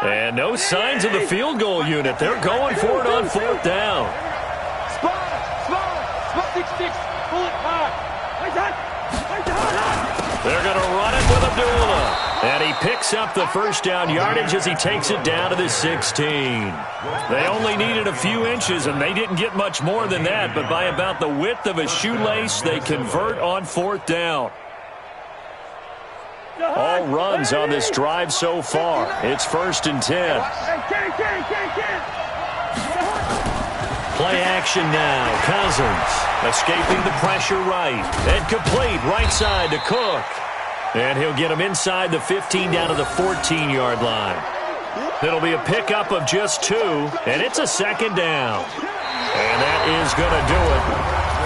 And no signs of the field goal unit. They're going for it on 4th down. Small 6-6. Pull it hard. They're going to run it with Abdullah. And he picks up the first down yardage as he takes it down to the 16. They only needed a few inches, and they didn't get much more than that. But by about the width of a shoelace, they convert on 4th down. All runs on this drive so far. It's 1st and 10. Play action now. Cousins escaping the pressure right. And complete right side to Cook. And he'll get him inside the 15 down to the 14-yard line. It'll be a pickup of just 2, and it's a 2nd down. And that is going to do it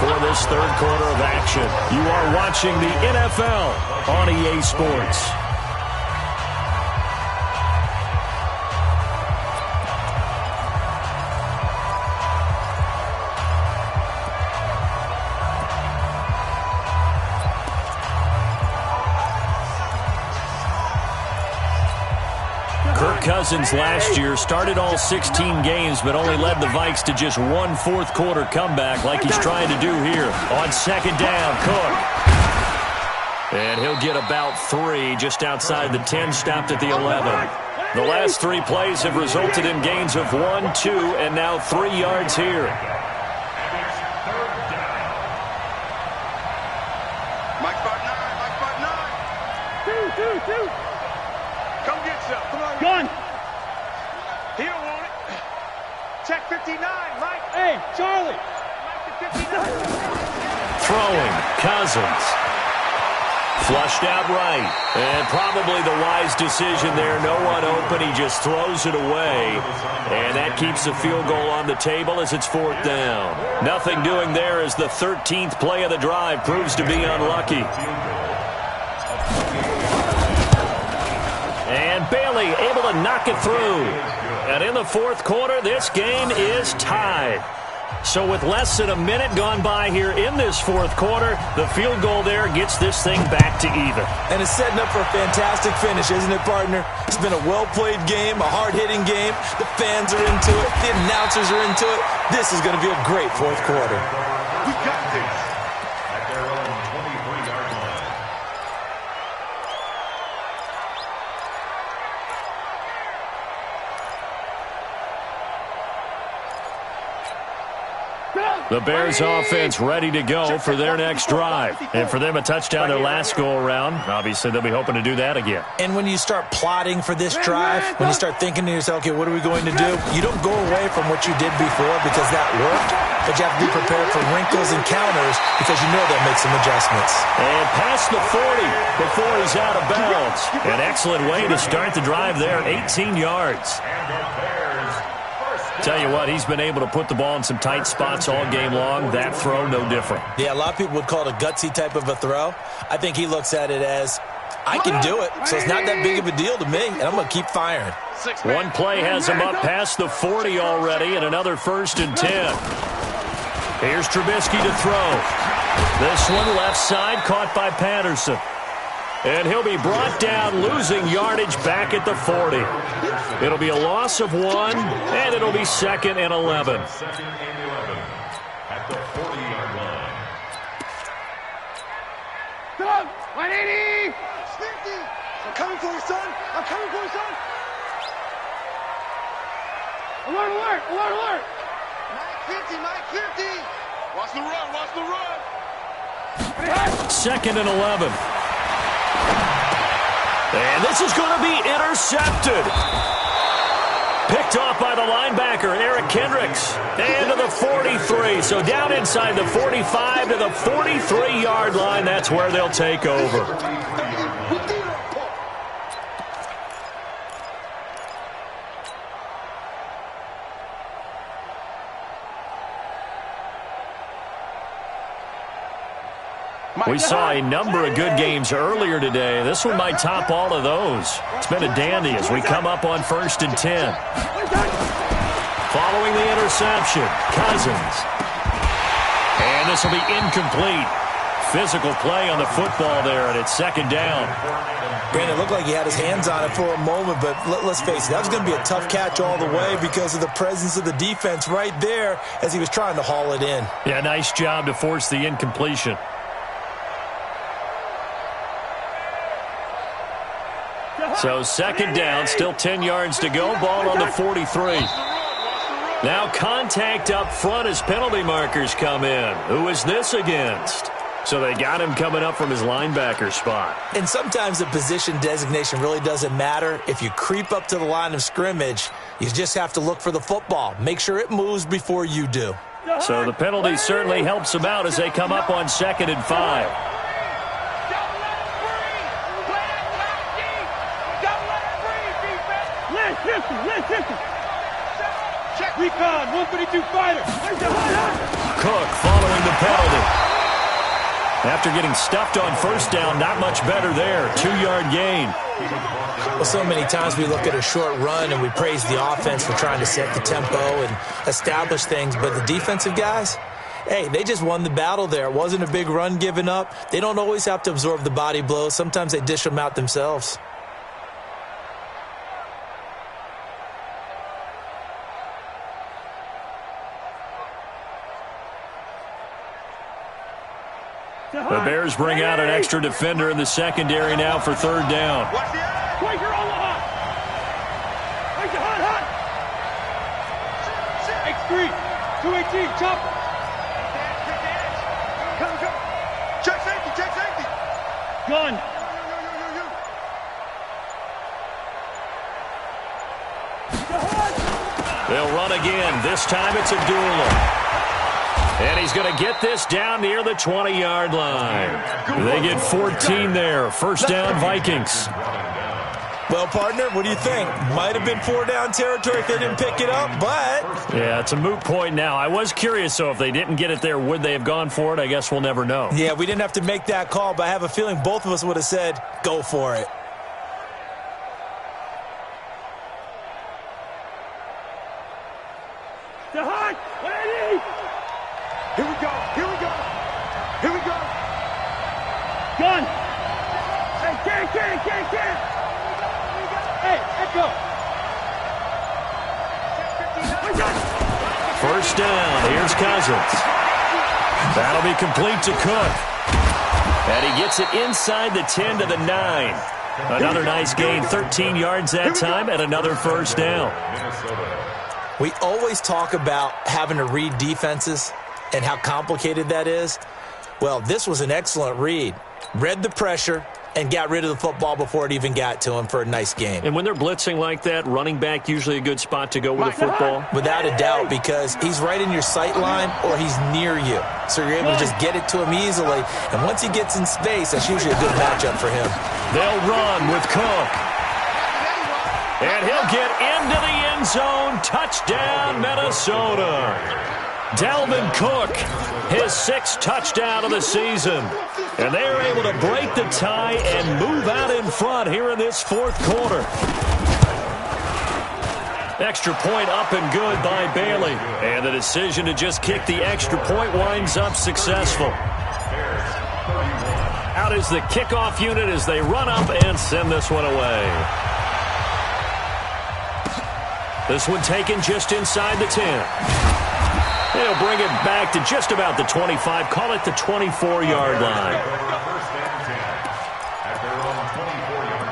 for this 3rd quarter of action. You are watching the NFL on EA Sports. Kirk Cousins last year started all 16 games, but only led the Vikes to just 1 fourth-quarter comeback like he's trying to do here. On 2nd down, Cook. And he'll get about 3 just outside the 10, stopped at the 11. The last 3 plays have resulted in gains of 1, 2, and now 3 yards here. Mike spot 9. 2. Come get some. Come on. Gun. He don't want it. Check 59, Mike. Hey, Charlie. Mike to 59. Throwing, Cousins. Flushed out right. And probably the wise decision there. No one open. He just throws it away. And that keeps the field goal on the table as it's 4th down. Nothing doing there as the 13th play of the drive proves to be unlucky. And Bailey able to knock it through. And in the 4th quarter, this game is tied. So with less than a minute gone by here in this 4th quarter, the field goal there gets this thing back to even. And it's setting up for a fantastic finish, isn't it, partner? It's been a well-played game, a hard-hitting game. The fans are into it. The announcers are into it. This is going to be a great 4th quarter. We got this. At their own 23-yard line. The Bears offense ready to go for their next drive. And for them, a touchdown their last go-around. Obviously, they'll be hoping to do that again. And when you start plotting for this drive, when you start thinking to yourself, okay, what are we going to do? You don't go away from what you did before because that worked, but you have to be prepared for wrinkles and counters because you know they'll make some adjustments. And past the 40 before he's out of bounds. An excellent way to start the drive there, 18 yards. Tell you what, he's been able to put the ball in some tight spots all game long. That throw, no different. Yeah, a lot of people would call it a gutsy type of a throw. I think he looks at it as, I can do it, so it's not that big of a deal to me, and I'm going to keep firing. One play has him up past the 40 already, and another 1st and 10. Here's Trubisky to throw. This one left side, caught by Patterson. And he'll be brought down, losing yardage back at the 40. It'll be a loss of 1, and it'll be 2nd and 11. 2nd and 11 at the 40-yard line. Come on. 180. I'm coming for you, son. I'm coming for you, son. Alert. Mike 50. Watch the run. 2nd and 11. And this is going to be intercepted. Picked off by the linebacker, Eric Kendricks. And to the 43. So down inside the 45 to the 43-yard line. That's where they'll take over. We saw a number of good games earlier today. This one might top all of those. It's been a dandy as we come up on 1st and 10. Following the interception, Cousins. And this will be incomplete. Physical play on the football there, and it's 2nd down. Brandon, it looked like he had his hands on it for a moment, but let's face it, that was going to be a tough catch all the way because of the presence of the defense right there as he was trying to haul it in. Yeah, nice job to force the incompletion. So 2nd down, still 10 yards to go, ball on the 43. Now contact up front as penalty markers come in. Who is this against? So they got him coming up from his linebacker spot. And sometimes the position designation really doesn't matter. If you creep up to the line of scrimmage, you just have to look for the football. Make sure it moves before you do. So the penalty certainly helps them out as they come up on 2nd and 5. Recon, 132 fighter. Cook following the penalty. After getting stuffed on 1st down, not much better there. 2-yard gain. Well, so many times we look at a short run and we praise the offense for trying to set the tempo and establish things, but the defensive guys, hey, they just won the battle there. It wasn't a big run given up. They don't always have to absorb the body blows. Sometimes they dish them out themselves. The Bears bring out an extra defender in the secondary now for 3rd down. Quaker on the hot. Quaker hot. X3, 218, chopper. Come. Check safety. Gun. They'll run again. This time it's Abdullah. And he's going to get this down near the 20-yard line. They get 14 there. 1st down, Vikings. Well, partner, what do you think? Might have been 4-down territory if they didn't pick it up, but... Yeah, it's a moot point now. I was curious, so if they didn't get it there, would they have gone for it? I guess we'll never know. Yeah, we didn't have to make that call, but I have a feeling both of us would have said, go for it. The hot. 180. Here we go. Gun. Hey, can. Hey, echo. 1st down. Here's Cousins. That'll be complete to Cook. And he gets it inside the 10 to the 9. Another nice gain. 13 yards that time and another 1st down. We always talk about having to read defenses and how complicated that is. Well, this was an excellent read. Read the pressure and got rid of the football before it even got to him for a nice game. And when they're blitzing like that, running back usually a good spot to go with the football? Without a doubt, because he's right in your sight line or he's near you. So you're able to just get it to him easily. And once he gets in space, that's usually a good matchup for him. They'll run with Cook. And he'll get into the end zone. Touchdown, Minnesota. Dalvin Cook, his 6th touchdown of the season. And they're able to break the tie and move out in front here in this 4th quarter. Extra point up and good by Bailey. And the decision to just kick the extra point winds up successful. Out is the kickoff unit as they run up and send this one away. This one taken just inside the 10. They'll bring it back to just about the 25. Call it the 24-yard line. 1st and 10 at their own 24-yard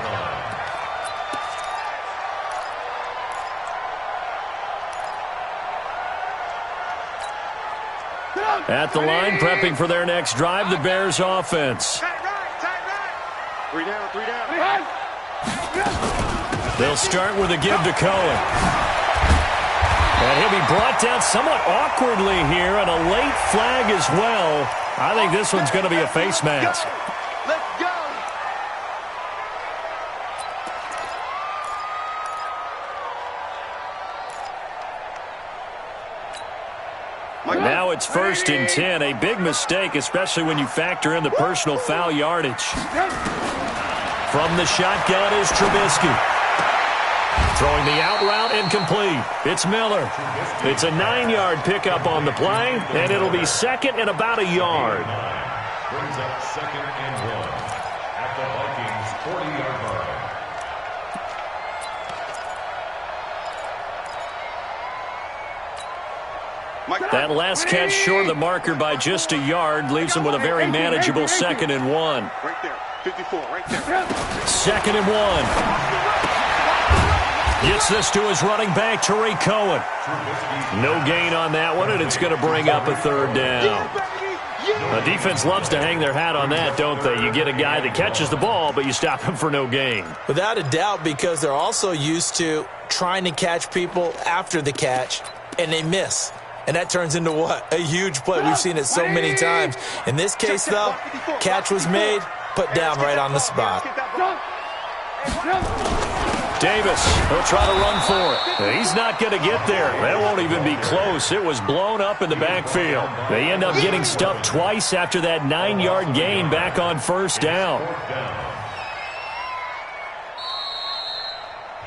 line. At the line, prepping for their next drive, the Bears offense. Tight right. 3 down. They'll start with a give to Cohen. And he'll be brought down somewhat awkwardly here, and a late flag as well. I think this one's going to be a face mask. Let's go. Now it's 1st and 10. A big mistake, especially when you factor in the personal foul yardage. From the shotgun is Trubisky. Throwing the out route incomplete. It's Miller. It's a 9-yard pickup on the play, and it'll be 2nd and about a yard. Brings up 2nd and 1 at the Vikings' 40-yard line. That last catch short of the marker by just a yard leaves him with a very manageable 2nd and 1. Right there. 54, right there. 2nd and 1. Gets this to his running back, Tariq Cohen. No gain on that one, and it's going to bring up a 3rd down. The defense loves to hang their hat on that, don't they? You get a guy that catches the ball, but you stop him for no gain. Without a doubt, because they're also used to trying to catch people after the catch, and they miss. And that turns into what? A huge play. We've seen it so many times. In this case, though, catch was made, put down right on the spot. Davis will try to run for it. He's not going to get there. That won't even be close. It was blown up in the backfield. They end up getting stuffed twice after that 9-yard gain back on 1st down.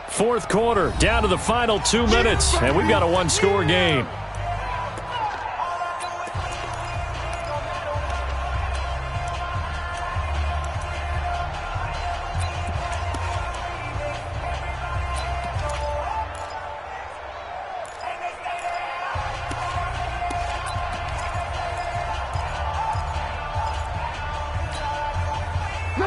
4th quarter, down to the final 2 minutes, and we've got a 1-score game.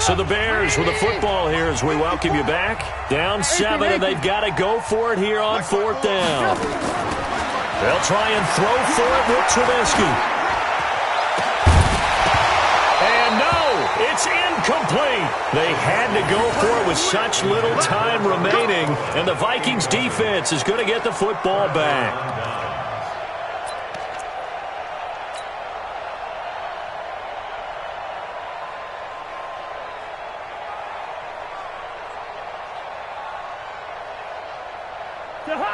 So the Bears with the football here as we welcome you back. Down 7, and they've got to go for it here on 4th down. They'll try and throw for it with Trubisky. And no, it's incomplete. They had to go for it with such little time remaining, and the Vikings defense is going to get the football back.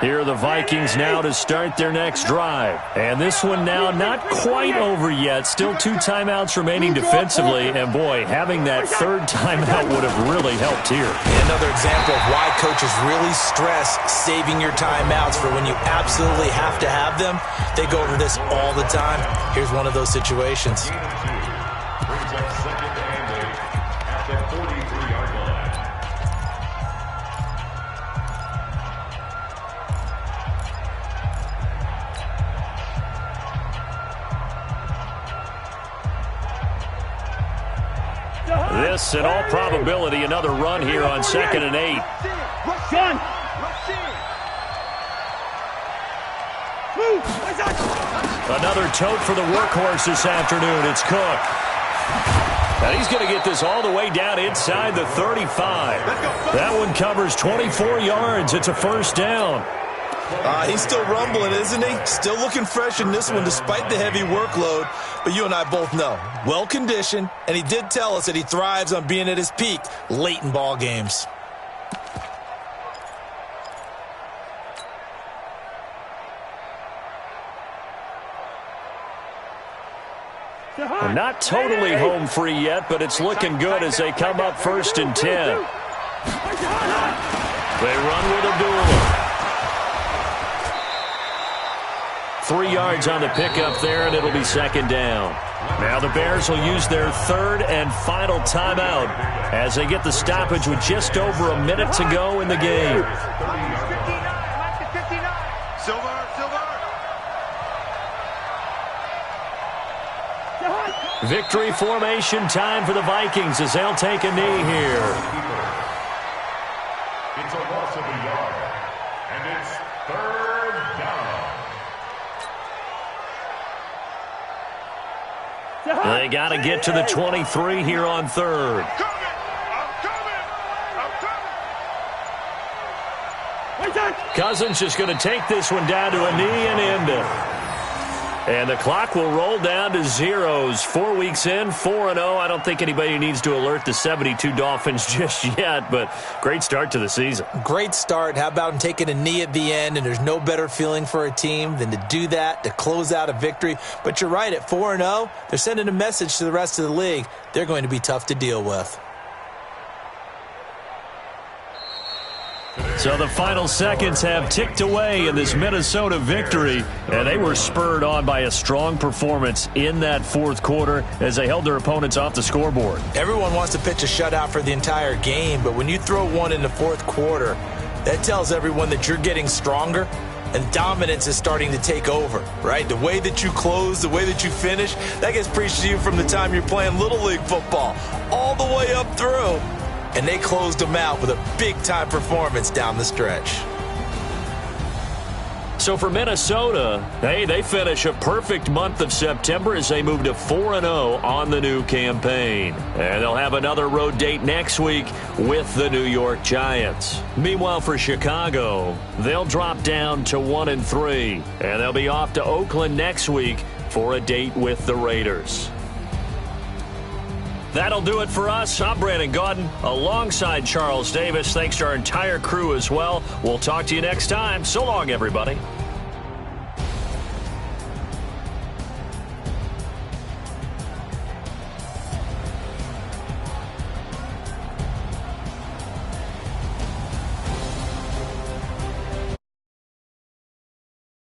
Here are the Vikings now to start their next drive. And this one now not quite over yet. Still 2 timeouts remaining defensively. And, boy, having that 3rd timeout would have really helped here. Another example of why coaches really stress saving your timeouts for when you absolutely have to have them. They go over this all the time. Here's one of those situations. Brings up 2nd and 8 at the 43-yard line. This, in all probability, another run here on 2nd and 8. Gun. Another tote for the workhorse this afternoon. It's Cook. And he's going to get this all the way down inside the 35. That one covers 24 yards. It's a 1st down. He's still rumbling, isn't he? Still looking fresh in this one despite the heavy workload. But you and I both know, well-conditioned, and he did tell us that he thrives on being at his peak late in ball games. Well, not totally home free yet, but it's looking good as they come up 1st and 10. They run with Abdullah. 3 yards on the pickup there, and it'll be 2nd down. Now the Bears will use their 3rd and final timeout as they get the stoppage with just over a minute to go in the game. Victory formation time for the Vikings as they'll take a knee here. It's a loss of a yard, and it's 3rd down. They got to get to the 23 here on 3rd. Cousins just going to take this one down to a knee and end it. And the clock will roll down to zeros. 4 weeks in, 4-0. I don't think anybody needs to alert the 72 Dolphins just yet, but great start to the season. Great start. How about taking a knee at the end, and there's no better feeling for a team than to do that, to close out a victory. But you're right, at 4-0, they're sending a message to the rest of the league. They're going to be tough to deal with. So the final seconds have ticked away in this Minnesota victory, and they were spurred on by a strong performance in that fourth quarter as they held their opponents off the scoreboard. Everyone wants to pitch a shutout for the entire game, but when you throw one in the fourth quarter, that tells everyone that you're getting stronger and dominance is starting to take over, right? The way that you close, the way that you finish, that gets preached to you from the time you're playing Little League football all the way up through. And they closed them out with a big-time performance down the stretch. So for Minnesota, hey, they finish a perfect month of September as they move to 4-0 on the new campaign. And they'll have another road date next week with the New York Giants. Meanwhile, for Chicago, they'll drop down to 1-3. And they'll be off to Oakland next week for a date with the Raiders. That'll do it for us. I'm Brandon Gaudin alongside Charles Davis. Thanks to our entire crew as well. We'll talk to you next time. So long, everybody.